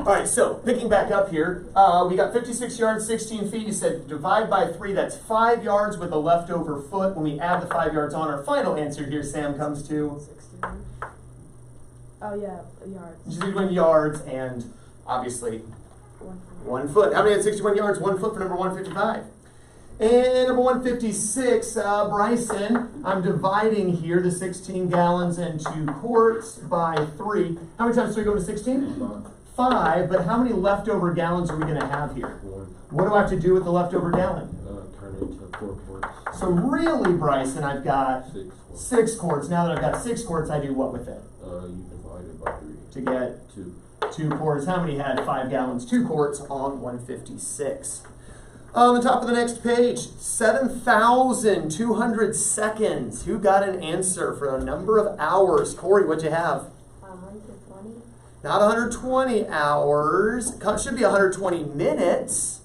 All right, so picking back up here, we got 56 yards, 16 feet. You said divide by 3, that's 5 yards with a leftover foot. When we add the 5 yards on, our final answer here, Sam, comes to? 16. Oh, yeah, yards. Just between yards and, obviously, 1 foot. 1 foot. How many had 61 yards? 1 foot for number 155. And number 156, Bryson, I'm dividing here the 16 gallons into quarts by 3. How many times 3 go to 16? 5, but how many leftover gallons are we going to have here? 1. What do I have to do with the leftover gallon? Turn it into 4 quarts. So really, Bryson, I've got 6 quarts. 6 quarts. Now that I've got 6 quarts, I do what with it? You divide it by 3. To get 2. 2 quarts. How many had 5 gallons? 2 quarts on 156. On the top of the next page, 7,200 seconds. Who got an answer for a number of hours? Corey, what'd you have? 120. Not 120 hours. It should be 120 minutes.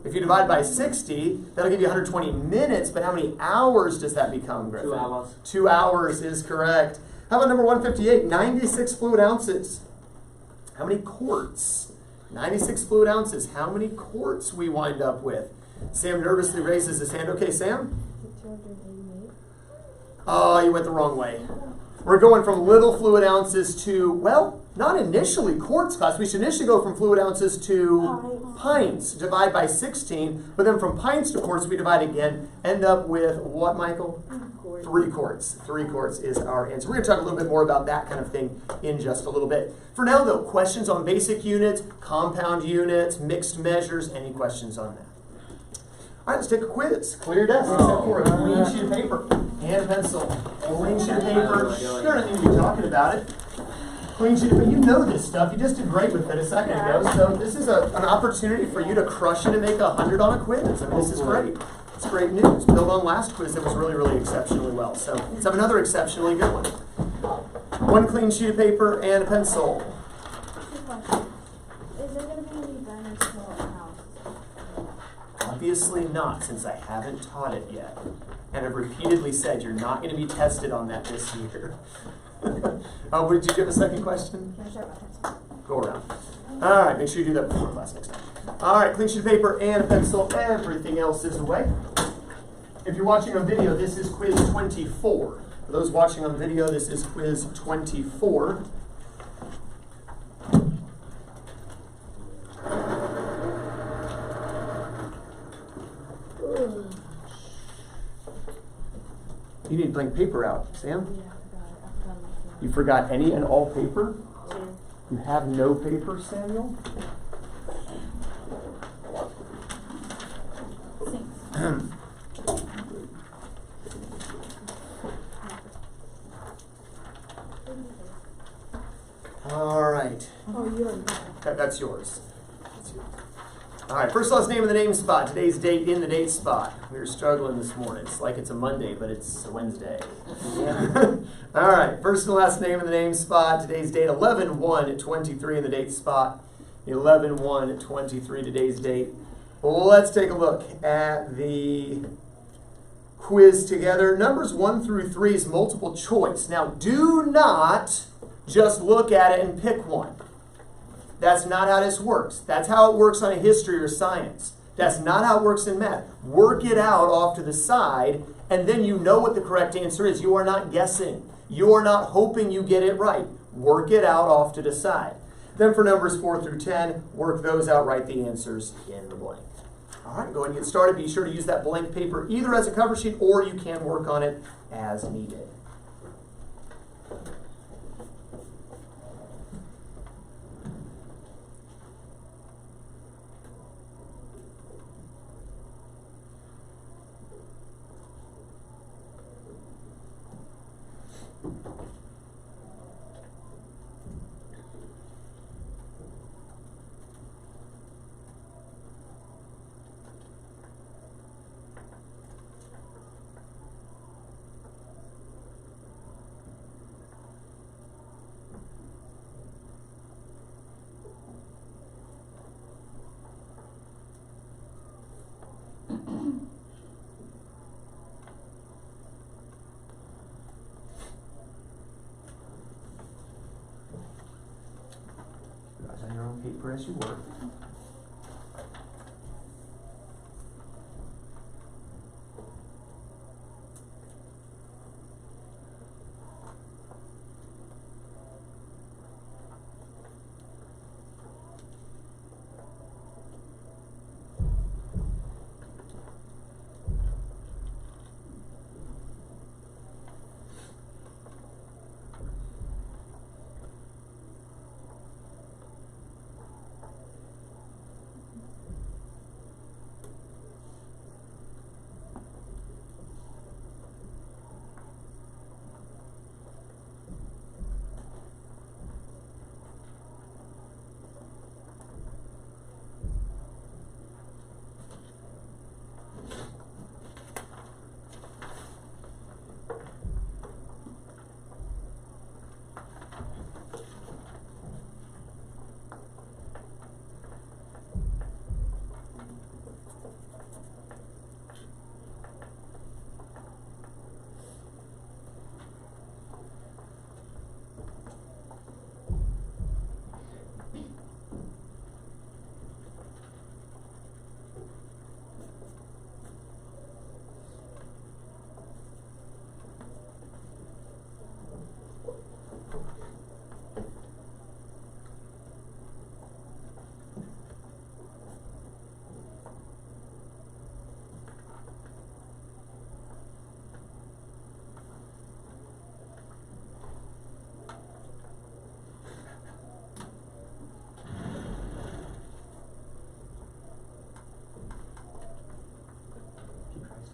If you divide by 60, that'll give you 120 minutes. But how many hours does that become, Griffin? 2 hours. 2 hours is correct. How about number 158? 96 fluid ounces. How many quarts? 96 fluid ounces. How many quarts we wind up with? Sam nervously raises his hand. Okay, Sam? 288. Oh, you went the wrong way. We're going from little fluid ounces to, well, not initially quarts, class. We should initially go from fluid ounces to pints. Divide by 16. But then from pints to quarts, we divide again. End up with what, Michael? 3 quarts. 3 quarts is our answer. We're going to talk a little bit more about that kind of thing in just a little bit. For now, though, questions on basic units, compound units, mixed measures, any questions on that? All right, let's take a quiz. Clear your desk, except for a clean sheet of paper and a pencil. Clean sheet of paper. You don't need to be talking about it. Clean sheet of paper. You know this stuff. You just did great with it a second ago. So this is an opportunity for you to crush it and make 100 on a quiz. I mean, this is great. It's great news. Build on last quiz that was really, really exceptionally well. So let's have another exceptionally good one. 1 clean sheet of paper and a pencil. Is there going to be any burners for our house? Obviously not, since I haven't taught it yet. And I've repeatedly said you're not going to be tested on that this year. Oh, did you give a second question? Can I start my pencil? Go around. All right, make sure you do that before class next time. All right, clean sheet of paper and a pencil. Everything else is away. If you're watching on video, this is quiz 24. For those watching on video, this is quiz 24. You need blank paper out, Sam. Yeah, I forgot my phone. You forgot any and all paper? 2. You have no paper, Samuel? 6. All right. Oh, you already got That's yours. All right, first last name in the name spot. Today's date in the date spot. We were struggling this morning. It's like it's a Monday, but it's a Wednesday. All right, first and last name in the name spot. Today's date, 11/1/23 in the date spot. 11/1/23 today's date. Well, let's take a look at the quiz together. Numbers 1 through 3 is multiple choice. Now, do not just look at it and pick one. That's not how this works. That's how it works on a history or science. That's not how it works in math. Work it out off to the side, and then you know what the correct answer is. You are not guessing. You are not hoping you get it right. Work it out off to the side. Then for numbers 4 through 10, work those out, write the answers in the blank. All right, go ahead and get started. Be sure to use that blank paper either as a cover sheet or you can work on it as needed. paper as you work.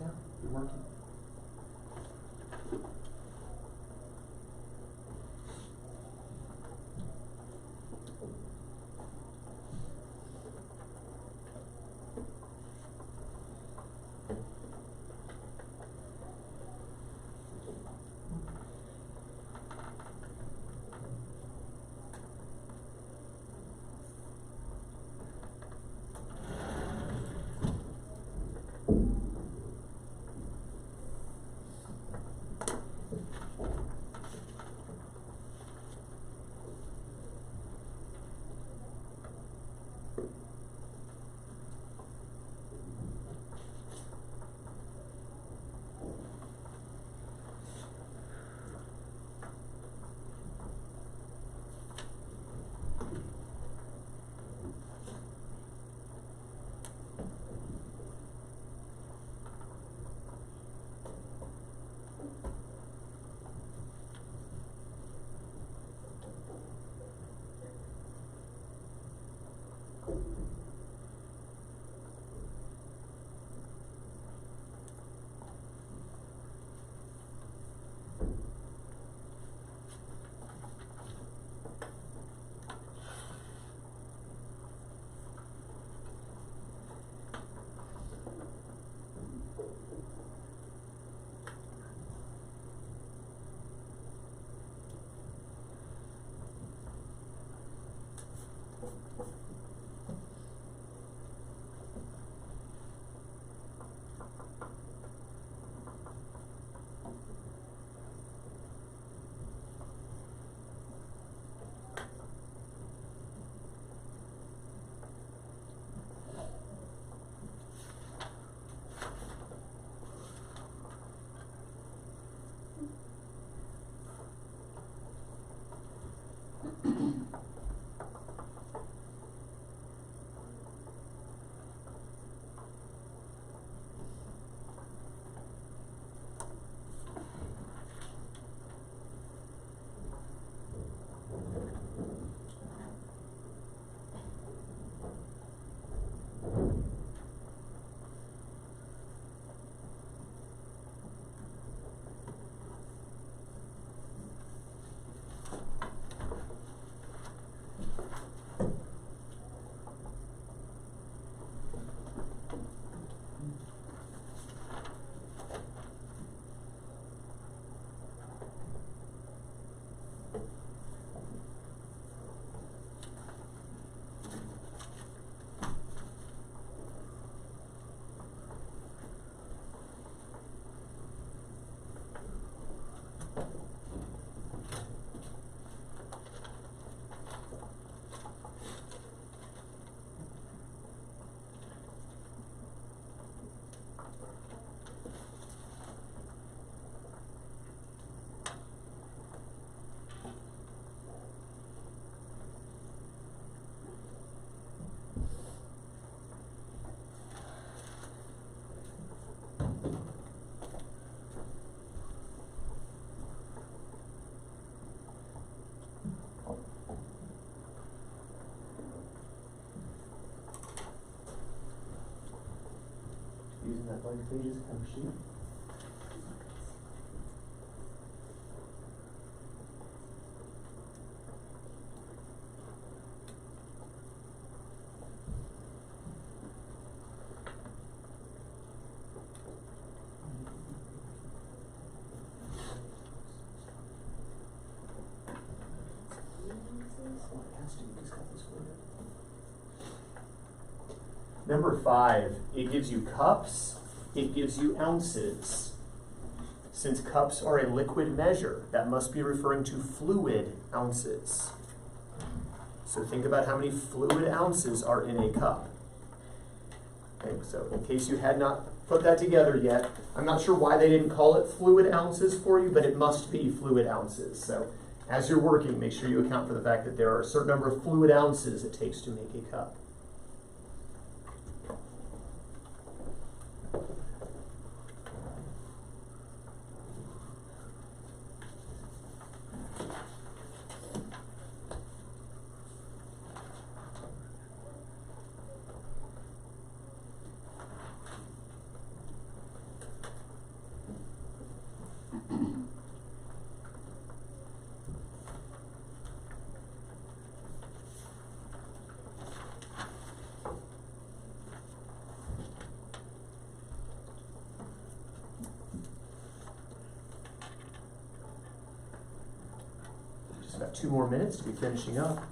Yeah, you're working. blank pages, cover sheet. Number 5, it gives you cups, it gives you ounces. Since cups are a liquid measure, that must be referring to fluid ounces. So think about how many fluid ounces are in a cup. Okay, so in case you had not put that together yet, I'm not sure why they didn't call it fluid ounces for you, but it must be fluid ounces. So as you're working, make sure you account for the fact that there are a certain number of fluid ounces it takes to make a cup. About 2 more minutes to be finishing up.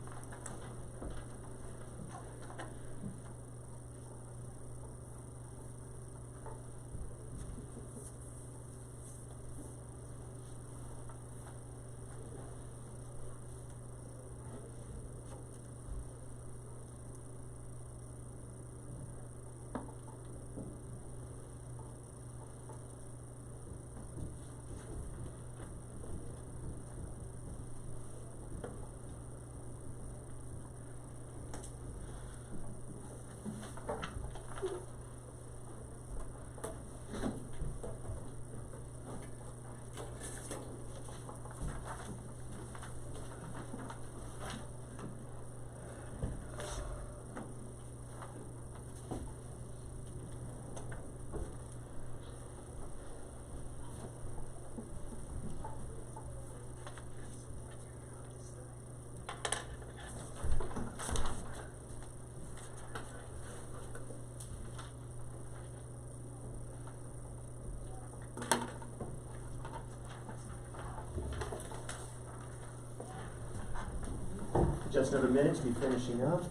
Just another minute to be finishing up.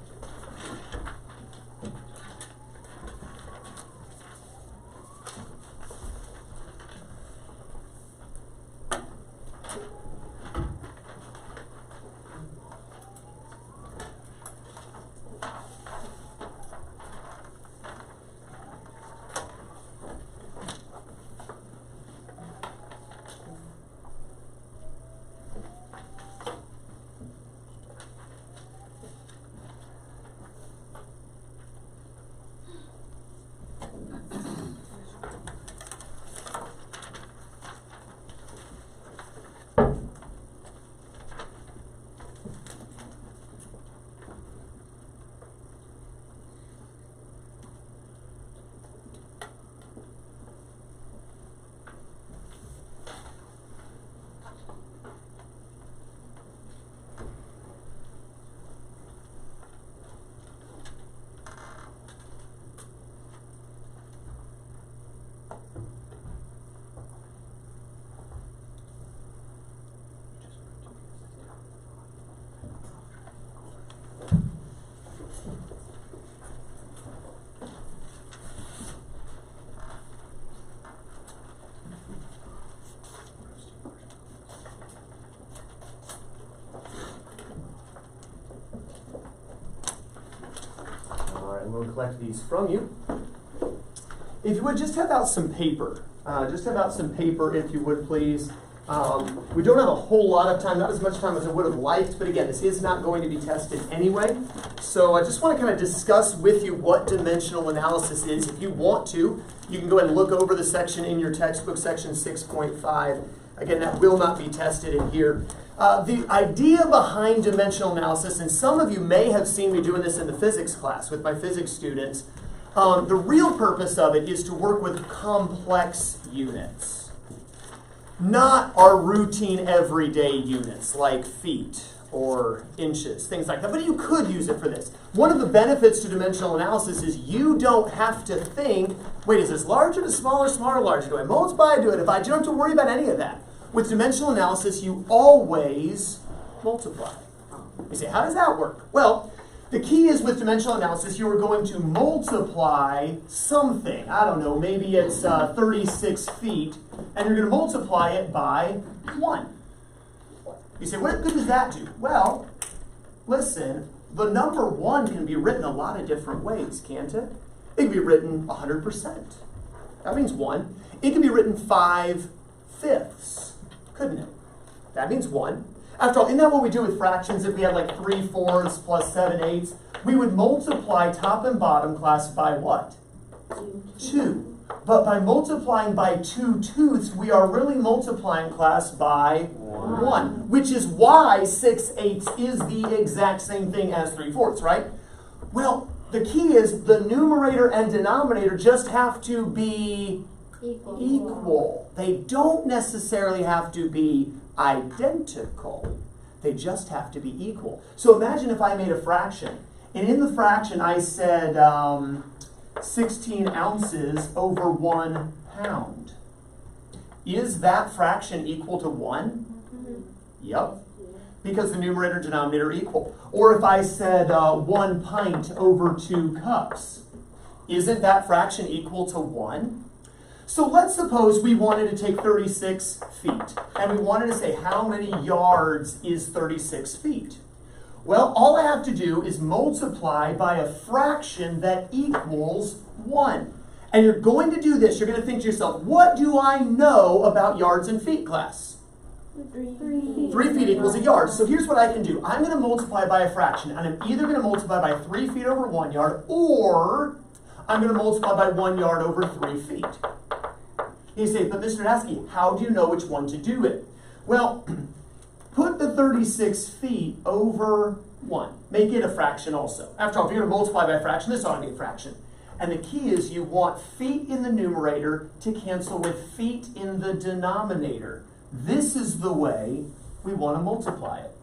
And we'll collect these from you. If you would just have out some paper. Just have out some paper if you would please. We don't have a whole lot of time, not as much time as I would have liked, but again, this is not going to be tested anyway. So I just want to kind of discuss with you what dimensional analysis is. If you want to, you can go ahead and look over the section in your textbook, section 6.5. Again, that will not be tested in here. The idea behind dimensional analysis, and some of you may have seen me doing this in the physics class with my physics students, The real purpose of it is to work with complex units, not our routine everyday units like feet or inches, things like that. But you could use it for this. One of the benefits to dimensional analysis is you don't have to think, wait, is this larger to smaller, smaller, larger? Do I multiply, do I divide? You don't have to worry about any of that. With dimensional analysis, you always multiply. You say, how does that work? Well, the key is with dimensional analysis, you are going to multiply something. I don't know, maybe it's 36 feet, and you're going to multiply it by 1. You say, what good does that do? Well, listen, the number 1 can be written a lot of different ways, can't it? It can be written 100%. That means 1. It can be written 5/5, couldn't it? That means 1. After all, isn't that what we do with fractions? If we had like 3/4 plus 7/8, we would multiply top and bottom class by what? 2. But by multiplying by 2/2, we are really multiplying class by 1, which is why 6/8 is the exact same thing as 3/4, right? Well, the key is the numerator and denominator just have to be equal. They don't necessarily have to be identical. They just have to be equal. So imagine if I made a fraction, and in the fraction I said 16 ounces over 1 pound. Is that fraction equal to 1? Yep. Because the numerator and denominator are equal. Or if I said 1 pint over 2 cups, isn't that fraction equal to 1? So let's suppose we wanted to take 36 feet, and we wanted to say how many yards is 36 feet? Well, all I have to do is multiply by a fraction that equals 1. And you're going to do this. You're going to think to yourself, what do I know about yards and feet, class? 3 feet equals a yard. So here's what I can do. I'm going to multiply by a fraction, and I'm either going to multiply by 3 feet over 1 yard, or I'm going to multiply by 1 yard over 3 feet. You say, but Mr. Nasky, how do you know which one to do it? Well, put the 36 feet over 1. Make it a fraction also. After all, if you're going to multiply by a fraction, this ought to be a fraction. And the key is you want feet in the numerator to cancel with feet in the denominator. This is the way we want to multiply it.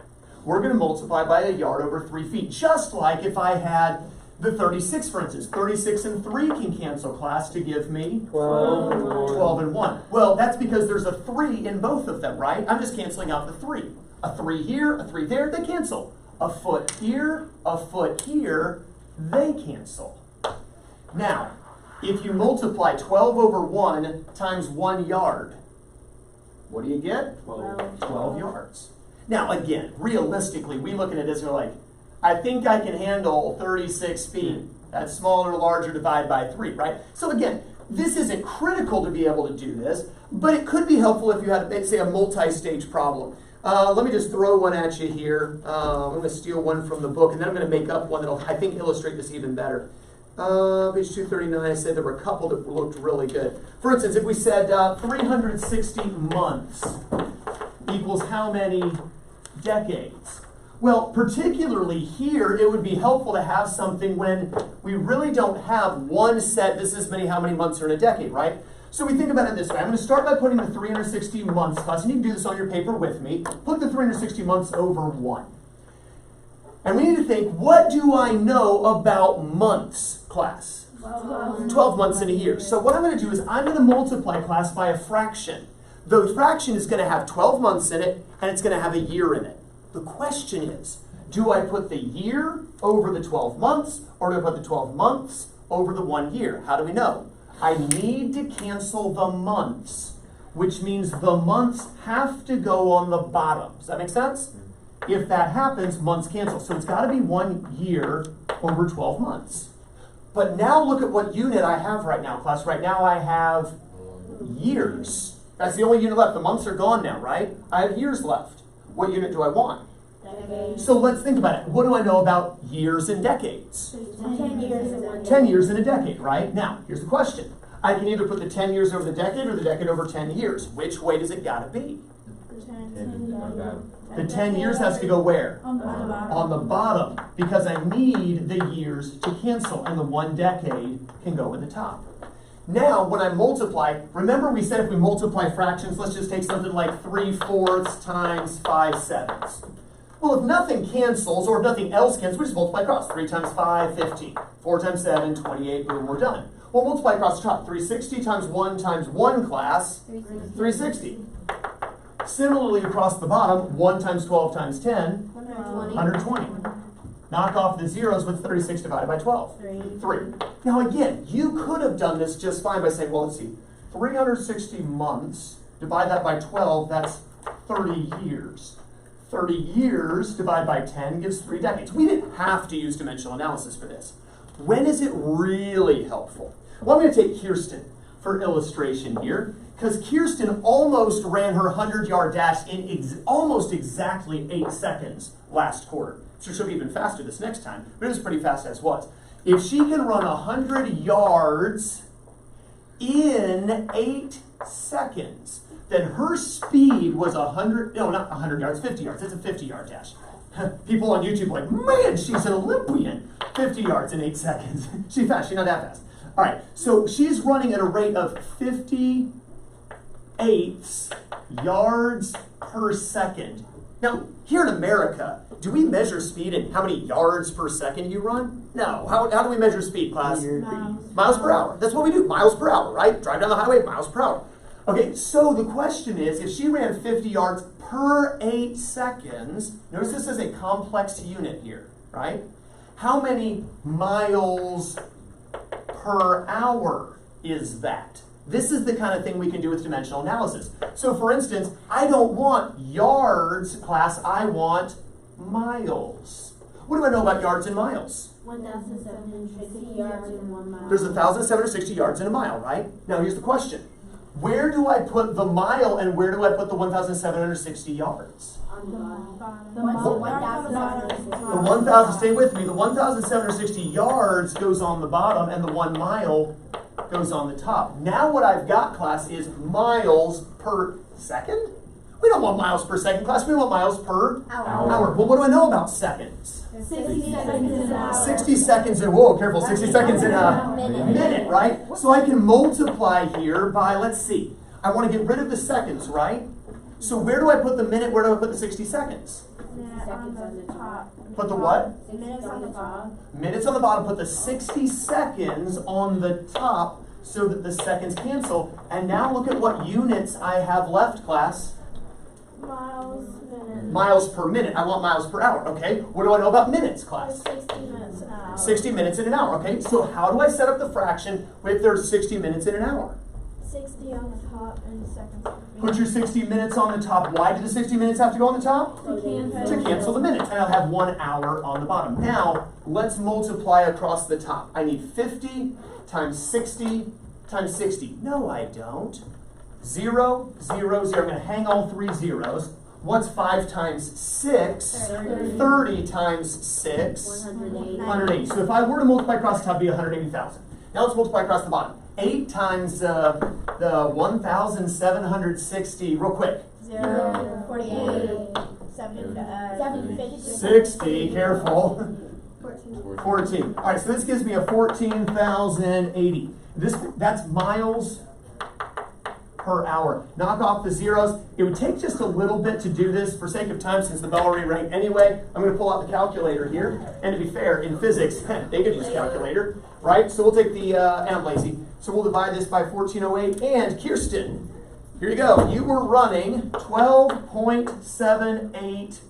We're going to multiply by a yard over 3 feet, just like if I had the 36, for instance. 36 and 3 can cancel, class, to give me 12 and 1. Well, that's because there's a 3 in both of them, right? I'm just canceling out the 3. A 3 here, a 3 there, they cancel. A foot here, they cancel. Now, if you multiply 12 over 1 times 1 yard, what do you get? 12 yards. Now, again, realistically, we look at it as we're like, I think I can handle 36 feet. That's smaller or larger, divide by 3, right? So again, this isn't critical to be able to do this, but it could be helpful if you had, say, a multi-stage problem. Let me just throw one at you here. I'm going to steal one from the book, and then I'm going to make up one that will, I think, illustrate this even better. Page 239, I said there were a couple that looked really good. For instance, if we said 360 months equals how many decades? Well, particularly here, it would be helpful to have something when we really don't have one set, this is how many months are in a decade, right? So we think about it this way. I'm going to start by putting the 360 months class, and you can do this on your paper with me. Put the 360 months over 1. And we need to think, what do I know about months, class? 12 months in a year. So what I'm going to do is I'm going to multiply, class, by a fraction. The fraction is going to have 12 months in it, and it's going to have a year in it. The question is, do I put the year over the 12 months, or do I put the 12 months over the 1 year? How do we know? I need to cancel the months, which means the months have to go on the bottom. Does that make sense? If that happens, months cancel. So it's got to be 1 year over 12 months. But now look at what unit I have right now, class. Right now I have years. That's the only unit left. The months are gone now, right? I have years left. What unit do I want? Decades. So let's think about it. What do I know about years and decades? 10 years in 1 10 years in a decade, right? Now, here's the question. I can either put the 10 years over the decade or the decade over 10 years. Which way does it gotta be? The 10 years has to go where? On the bottom. On the bottom, because I need the years to cancel, and the 1 decade can go at the top. Now, when I multiply, remember we said if we multiply fractions, let's just take something like 3/4 times 5/7. Well, if nothing cancels, or if nothing else cancels, we just multiply across. 3 times 5, 15. 4 times 7, 28, boom, we're done. We'll multiply across the top. 360 times 1 class, 360. Similarly, across the bottom, 1 times 12 times 10, 120. Knock off the zeros with 36 divided by 12. 3. Now again, you could have done this just fine by saying, well, let's see, 360 months, divide that by 12, that's 30 years. 30 years divided by 10 gives 3 decades. We didn't have to use dimensional analysis for this. When is it really helpful? Well, I'm going to take Kirsten for illustration here, because Kirsten almost ran her 100-yard dash in almost exactly 8 seconds last quarter. So she'll be even faster this next time, but it was pretty fast as was. If she can run 100 yards in 8 seconds, then her speed was 100, no, not 100 yards, 50 yards. It's a 50-yard dash. People on YouTube are like, man, she's an Olympian. 50 yards in 8 seconds. She's fast, she's not that fast. All right, so she's running at a rate of 58 yards per second. Now, here in America, do we measure speed in how many yards per second you run? No. How do we measure speed, class? Miles per hour. That's what we do, miles per hour, right? Drive down the highway, miles per hour. Okay, so the question is, if she ran 50 yards per 8 seconds, notice this is a complex unit here, right? How many miles per hour is that? This is the kind of thing we can do with dimensional analysis. So for instance, I don't want yards, class, I want miles. What do I know about yards and miles? 1,760 yards in 1 mile. There's 1,760 yards in a mile, right? Now here's the question. Where do I put the mile and where do I put the 1,760 yards? On the bottom. The 1,000, stay with me, the 1,760 yards goes on the bottom and the 1 mile goes on the top. Now what I've got, class, is miles per second? We don't want miles per second, class, we want miles per hour. Well, what do I know about seconds? 60 seconds in an hour. 60 seconds in, whoa, careful, 60 seconds in a minute, right? So I can multiply here by, let's see, I want to get rid of the seconds, right? So where do I put the minute, where do I put the 60 seconds? Seconds on the top. Put the what? Minutes on the top. Minutes on the bottom, put the 60 seconds on the top so that the seconds cancel. And now look at what units I have left, class. Miles, minutes. Miles per minute. I want miles per hour, okay? What do I know about minutes, class? 60 minutes an hour. 60 minutes in an hour, okay? So how do I set up the fraction if there's 60 minutes in an hour? 60 on the top and seconds. Put your 60 minutes on the top. Why do the 60 minutes have to go on the top? To cancel the minutes. And I'll have 1 hour on the bottom. Now, let's multiply across the top. I need 50 times 60 times 60. No, I don't. 0, 0, 0. I'm going to hang all 3 zeros. What's 5 times 6? 30 times 6. 180. So if I were to multiply across the top, it'd be 180,000. Now let's multiply across the bottom. 8 times the 1,760, real quick. 0, 48, 750. 60, careful. 14. 14. All right, so this gives me a 14,080. That's miles per hour. Knock off the zeros. It would take just a little bit to do this. For sake of time, since the bell already rang anyway, I'm going to pull out the calculator here. And to be fair, in physics, they could use calculator, right? So we'll take the, and I'm lazy. So we'll divide this by 1408. And Kirsten, here you go. You were running 12.78,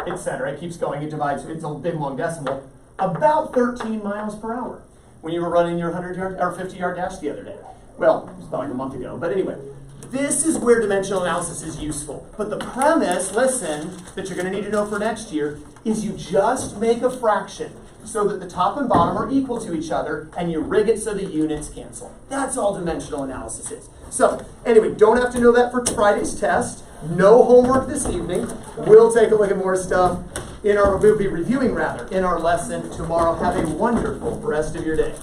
etc. It keeps going. It divides. It's a big long decimal. About 13 miles per hour when you were running your 100-yard or 50-yard dash the other day. Well, it was about like a month ago. But anyway, this is where dimensional analysis is useful. But the premise, listen, that you're going to need to know for next year is you just make a fraction so that the top and bottom are equal to each other, and you rig it so the units cancel. That's all dimensional analysis is. So, anyway, don't have to know that for Friday's test. No homework this evening. We'll take a look at more stuff we'll be reviewing in our lesson tomorrow. Have a wonderful rest of your day.